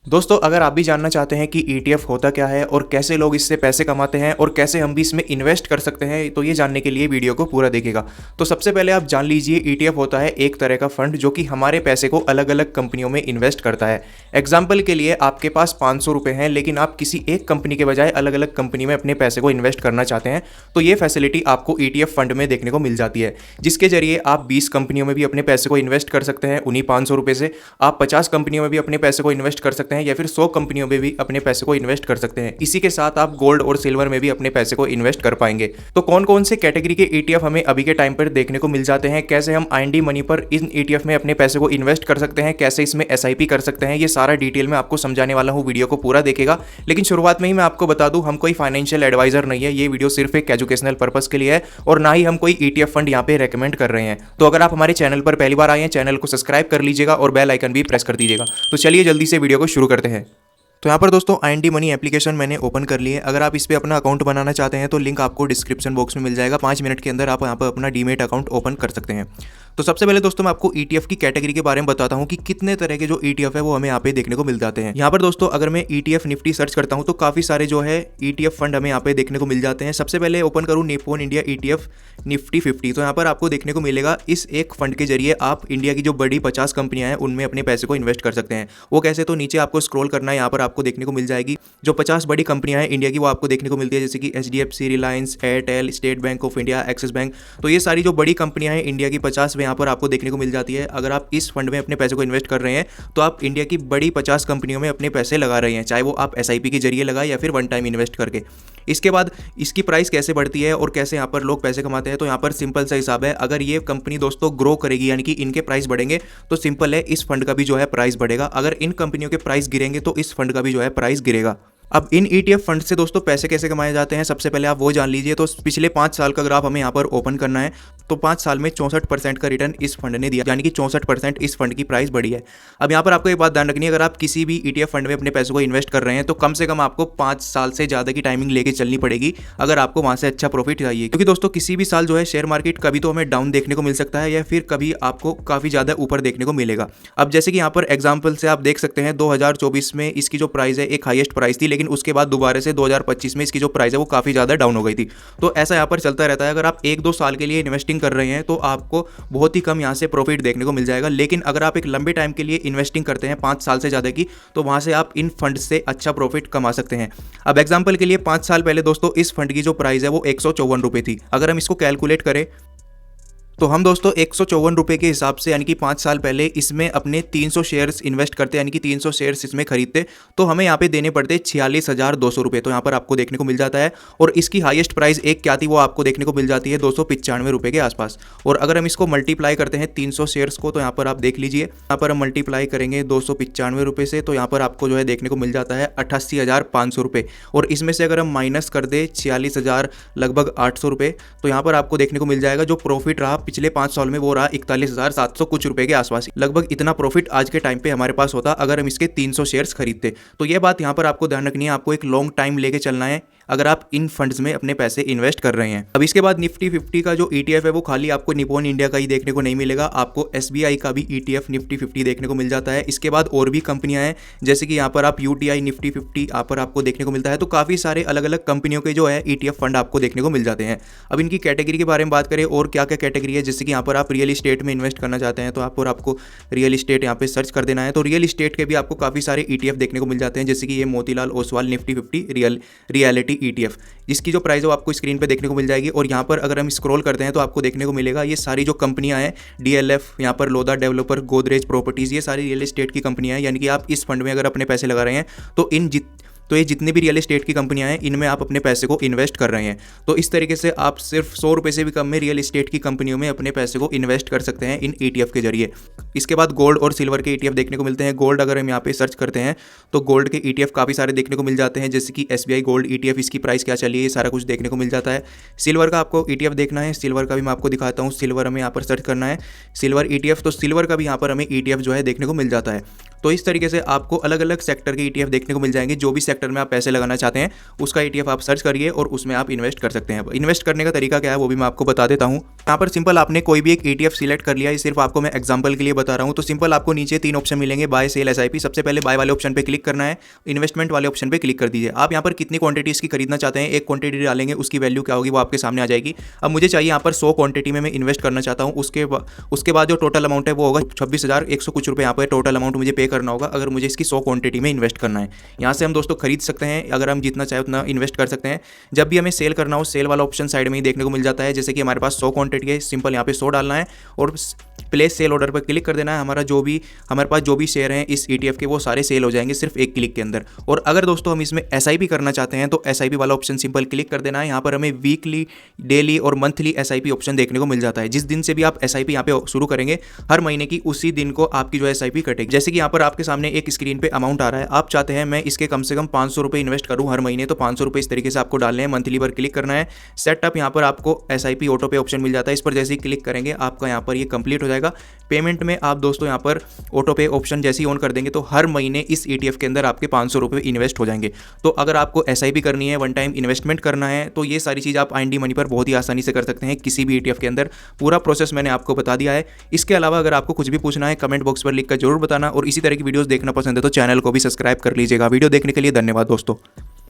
दोस्तों, अगर आप भी जानना चाहते हैं कि ईटीएफ होता क्या है और कैसे लोग इससे पैसे कमाते हैं और कैसे हम भी इसमें इन्वेस्ट कर सकते हैं, तो ये जानने के लिए वीडियो को पूरा देखिएगा। तो सबसे पहले आप जान लीजिए, ईटीएफ होता है एक तरह का फंड जो कि हमारे पैसे को अलग अलग कंपनियों में इन्वेस्ट करता है। एग्जाम्पल के लिए आपके पास 500 रुपये हैं, लेकिन आप किसी एक कंपनी के बजाय अलग अलग कंपनी में अपने पैसे को इन्वेस्ट करना चाहते हैं, तो ये फैसिलिटी आपको ईटीएफ फंड में देखने को मिल जाती है, जिसके जरिए आप 20 कंपनियों में भी अपने पैसे को इन्वेस्ट कर सकते हैं उन्हीं 500 रुपये से। आप 50 कंपनियों में भी अपने पैसे को इन्वेस्ट कर सकते हैं या फिर 100 कंपनियों में भी अपने पैसे को इन्वेस्ट कर सकते हैं। इसी के साथ आप गोल्ड और सिल्वर में भी अपने पैसे को इन्वेस्ट कर पाएंगे। तो कौन कौन से कैटेगरी के ईटीएफ हमें अभी के टाइम पर देखने को मिल जाते हैं, कैसे हम आईएनडी मनी पर इन ईटीएफ में अपने पैसे को इन्वेस्ट कर सकते हैं, कैसे इसमें एसआईपी कर सकते हैं, ये सारा डिटेल में आपको समझाने वाला हूँ। वीडियो को पूरा देखेगा। लेकिन शुरुआत में ही मैं आपको बता दूं, हम कोई फाइनेंशियल एडवाइजर नहीं है। ये वीडियो सिर्फ एक एजुकेशनल पर्पस के लिए है और ना ही हम कोई ईटीएफ फंड यहाँ पे रेकमेंड कर रहे हैं। तो अगर आप हमारे चैनल पर पहली बार आए हैं, चैनल को सब्सक्राइब कर लीजिएगा और बेल आइकन भी प्रेस कर दीजिएगा। तो चलिए जल्दी से वीडियो को शुरू करते हैं। तो यहाँ पर दोस्तों आईएनडी मनी एप्लीकेशन मैंने ओपन कर ली है। अगर आप इस पर अपना अकाउंट बनाना चाहते हैं तो लिंक आपको डिस्क्रिप्शन बॉक्स में मिल जाएगा। 5 मिनट के अंदर आप यहाँ पर अपना डीमेट अकाउंट ओपन कर सकते हैं। तो सबसे पहले दोस्तों मैं आपको ईटीएफ की कैटेगरी के बारे में बताता हूँ कि कितने तरह के जो ईटीएफ है वो हमें यहाँ पे देखने को मिल जाते हैं। यहाँ पर दोस्तों अगर मैं ईटीएफ निफ्टी सर्च करता हूँ तो काफी सारे जो है ईटीएफ फंड हमें यहाँ पे देखने को मिल जाते हैं। सबसे पहले ओपन करूँ निप्पॉन इंडिया ईटीएफ निफ्टी 50। तो यहाँ पर आपको देखने को मिलेगा इस एक फंड के जरिए आप इंडिया की जो बड़ी 50 कंपनियां हैं उनमें अपने पैसे को इन्वेस्ट कर सकते हैं। वो कैसे, तो नीचे आपको स्क्रॉल करना है, यहाँ पर आपको देखने को मिल जाएगी जो 50 बड़ी कंपनियां हैं इंडिया की, वो आपको देखने को मिलती है, जैसे कि HDFC, Reliance, Airtel, state bank of India, axis bank. तो ये सारी जो बड़ी कंपनियां हैं इंडिया की 50 में यहाँ पर आपको देखने को मिल जाती है। अगर आप इस फंड में अपने पैसे को इन्वेस्ट कर रहे हैं तो आप इंडिया की बड़ी 50 कंपनियों में अपने पैसे लगा रहे हैं, चाहे वो आप एसआईपी के जरिए लगाए या फिर वन टाइम इन्वेस्ट करके। इसके बाद इसकी प्राइस कैसे बढ़ती है और कैसे यहाँ पर लोग पैसे कमाते हैं, तो यहाँ पर सिंपल सा हिसाब है। अगर ये कंपनी दोस्तों ग्रो करेगी, यानी कि इनके प्राइस बढ़ेंगे, तो सिंपल है इस फंड का भी जो है प्राइस बढ़ेगा। अगर इन कंपनियों के प्राइस गिरेंगे तो इस फंड का भी जो है प्राइस गिरेगा। अब इन ईटीएफ फंड से दोस्तों पैसे कैसे कमाए जाते हैं, सबसे पहले आप वो जान लीजिए। तो पिछले 5 साल का ग्राफ हमें यहाँ पर ओपन करना है। तो 5 साल में 64% का रिटर्न इस फंड ने दिया, यानी कि 64% इस फंड की प्राइस बढ़ी है। अब यहाँ पर आपको एक बात ध्यान रखनी है, अगर आप किसी भी ईटीएफ फंड में अपने पैसों को इन्वेस्ट कर रहे हैं तो कम से कम आपको 5 साल से ज़्यादा की टाइमिंग लेके चलनी पड़ेगी अगर आपको वहाँ से अच्छा प्रॉफिट चाहिए। क्योंकि दोस्तों किसी भी साल जो है शेयर मार्केट कभी तो हमें डाउन देखने को मिल सकता है या फिर कभी आपको काफ़ी ज़्यादा ऊपर देखने को मिलेगा। अब जैसे कि यहाँ पर एग्जाम्पल से आप देख सकते हैं 2024 में इसकी जो प्राइस है एक हाईएस्ट प्राइस थी, लेकिन उसके बाद दोबारा से 2025 में इसकी जो प्राइस है वो काफ़ी ज़्यादा डाउन हो गई थी। तो ऐसा यहाँ पर चलता रहता है। अगर आप 1-2 साल के लिए इन्वेस्टिंग कर रहे हैं तो आपको बहुत ही कम यहाँ से प्रॉफिट देखने को मिल जाएगा। लेकिन अगर आप एक लंबे टाइम के लिए इन्वेस्टिंग करते हैं 5 साल से ज़्यादा की, तो वहाँ से आप इन फंड से अच्छा प्रॉफिट कमा सकते हैं। अब एग्जाम्पल के लिए 5 साल पहले दोस्तों इस फंड की जो प्राइस है वो 154 रुपये थी। अगर हम इसको कैलकुलेट करें तो हम दोस्तों 154 रुपये के हिसाब से, यानी कि 5 साल पहले इसमें अपने 300 शेयर्स इन्वेस्ट करते, यानी कि 300 शेयर्स इसमें खरीदते, तो हमें यहाँ पे देने पड़ते 46,200 रुपये। तो यहाँ पर आपको देखने को मिल जाता है। और इसकी हाईएस्ट प्राइस एक क्या थी वो आपको देखने को मिल जाती है 295 रुपये के आसपास। और अगर हम इसको मल्टीप्लाई करते हैं 300 शेयर्स को, तो यहाँ पर आप देख लीजिए, यहाँ पर हम मल्टीप्लाई करेंगे 295 रुपये से, तो यहाँ पर आपको जो है देखने को मिल जाता है 88,500 रुपये। और इसमें से अगर हम माइनस कर दे 46,000 लगभग 800 रुपये, तो यहाँ पर आपको देखने को मिल जाएगा जो प्रॉफिट रहा पिछले 5 साल में वो रहा 41,700 कुछ रुपए के आसपास। लगभग इतना प्रॉफिट आज के टाइम पे हमारे पास होता अगर हम इसके 300 शेयर्स खरीदते। तो ये बात यहाँ पर आपको ध्यान रखनी है, आपको एक लॉन्ग टाइम लेके चलना है अगर आप इन फंड्स में अपने पैसे इन्वेस्ट कर रहे हैं। अब इसके बाद निफ्टी 50 का जो ईटीएफ है वो खाली आपको निप्पॉन इंडिया का ही देखने को नहीं मिलेगा, आपको एसबीआई का भी ईटीएफ निफ्टी 50 देखने को मिल जाता है। इसके बाद और भी कंपनियां हैं, जैसे कि यहाँ पर आप यूटीआई निफ्टी 50 यहाँ पर आपको देखने को मिलता है। तो काफ़ी सारे अलग अलग कंपनियों के जो है ईटीएफ फंड आपको देखने को मिल जाते हैं। अब इनकी कैटेगरी के बारे में बात करें और क्या क्या कैटेगरी है, जैसे कि यहाँ पर आप रियल इस्टेट में इन्वेस्ट करना चाहते हैं तो आपको रियल इस्टेट यहाँ पे सर्च कर देना है। तो रियल इस्टेट के भी आपको काफ़ी सारे ईटीएफ देखने को मिल जाते हैं, जैसे कि ये Motilal Oswal Nifty 50 reality ETF, जिसकी जो प्राइस है वो आपको स्क्रीन पे देखने को मिल जाएगी। और यहाँ पर अगर हम स्क्रॉल करते हैं तो आपको देखने को मिलेगा ये सारी जो कंपनियां हैं, डीएलएफ, यहाँ पर लोधा डेवलपर, गोदरेज प्रॉपर्टीज़, ये सारी रियल एस्टेट की कंपनियां हैं। यानी कि आप इस फंड में अगर अपने पैसे लगा रहे हैं तो ये जितने भी रियल एस्टेट की कंपनियां हैं इनमें आप अपने पैसे को इन्वेस्ट कर रहे हैं। तो इस तरीके से आप सिर्फ 100 रुपये से भी कम में रियल एस्टेट की कंपनियों में अपने पैसे को इन्वेस्ट कर सकते हैं इन ईटीएफ के जरिए। इसके बाद गोल्ड और सिल्वर के ईटीएफ देखने को मिलते हैं। गोल्ड अगर हम यहाँ पे सर्च करते हैं तो गोल्ड के ईटीएफ काफ़ी सारे देखने को मिल जाते हैं, जैसे कि एसबीआई गोल्ड ईटीएफ, इसकी प्राइस क्या चली है ये सारा कुछ देखने को मिल जाता है। सिल्वर का आपको ईटीएफ देखना है, सिल्वर का भी मैं आपको दिखाता हूँ। सिल्वर हमें यहाँ पर सर्च करना है, सिल्वर ईटीएफ, तो सिल्वर का भी यहाँ पर हमें ईटीएफ जो है देखने को मिल जाता है। तो इस तरीके से आपको अलग अलग सेक्टर के ईटीएफ देखने को मिल जाएंगे। जो भी सेक्टर में आप पैसे लगाना चाहते हैं उसका ETF आप सर्च करिए और उसमें आप इन्वेस्ट कर सकते हैं। इन्वेस्ट करने का तरीका क्या है वो भी मैं आपको बता देता हूँ। यहाँ पर सिंपल आपने कोई भी एक ETF सिलेक्ट कर लिया है, सिर्फ आपको मैं एग्जांपल के लिए बता रहा हूँ। तो सिंपल आपको नीचे 3 ऑप्शन मिलेंगे, बाय, सेल, SIP। सबसे पहले बाय वाले ऑप्शन पे क्लिक करना है, इन्वेस्टमेंट वाले ऑप्शन पे क्लिक कर दीजिए। आप यहाँ पर कितनी क्वांटिटीज़ की खरीदना चाहते हैं, एक क्वांटिटी डालेंगे, उसकी वैल्यू क्या होगी वो आपके सामने आ जाएगी। अब मुझे चाहिए यहाँ पर 100 क्वांटिटी में मैं इन्वेस्ट करना चाहता हूँ। उसके बाद जो टोटल अमाउंट है वो होगा 26,100 कुछ रुपये। यहाँ पर टोटल अमाउंट मुझे पे करना होगा अगर मुझे इसकी 100 क्वांटिटी में इन्वेस्ट करना है। यहाँ से हम दोस्तों खरीद सकते हैं, अगर हम जितना चाहे उतना इन्वेस्ट कर सकते हैं। जब भी हमें सेल करना हो, सेल वाला ऑप्शन साइड में ही देखने को मिल जाता है। जैसे कि हमारे पास 100 क्वांटिटी है, सिंपल यहाँ पे 100 डालना है और प्लेस सेल ऑर्डर पर क्लिक कर देना है। हमारे पास जो भी शेयर हैं इस ETF के वो सारे सेल हो जाएंगे सिर्फ एक क्लिक के अंदर। और अगर दोस्तों हम इसमें SIP करना चाहते हैं तो SIP वाला ऑप्शन सिंपल क्लिक कर देना है। यहाँ पर हमें वीकली, डेली और मंथली SIP ऑप्शन देखने को मिल जाता है। जिस दिन से भी आप SIP यहाँ पे शुरू करेंगे हर महीने की उसी दिन को आपकी जो SIP कटेगी। जैसे कि यहाँ पर आपके सामने एक स्क्रीन पे अमाउंट आ रहा है, आप चाहते हैं मैं इसके कम से कम 500 रुपये इन्वेस्ट करूँ हर महीने, तो 500 रुपये इस तरीके से आपको डालने हैं। मंथली पर क्लिक करना है, सेटअप। यहाँ पर आपको SIP ऑटो पे ऑप्शन मिल जाता है, इस पर जैसे ही क्लिक करेंगे आपका यहाँ पर ये कंप्लीट हो जाएगा। पेमेंट में आप दोस्तों यहाँ पर ऑटो पे ऑप्शन जैसे ही ऑन कर देंगे तो हर महीने इस ETF के अंदर आपके 500 रुपये इन्वेस्ट हो जाएंगे। तो अगर आपको SIP करनी है, वन टाइम इन्वेस्टमेंट करना है, तो ये सारी चीज़ आप IND मनी पर बहुत ही आसानी से कर सकते हैं किसी भी ETF के अंदर। पूरा प्रोसेस मैंने आपको बता दिया है। इसके अलावा अगर आपको कुछ भी पूछना है कमेंट बॉक्स पर लिख कर जरूर बताना, और इसी तरह की वीडियोस देखना पसंद है तो चैनल को भी सब्सक्राइब कर लीजिएगा। वीडियो देखने के लिए धन्यवाद दोस्तों।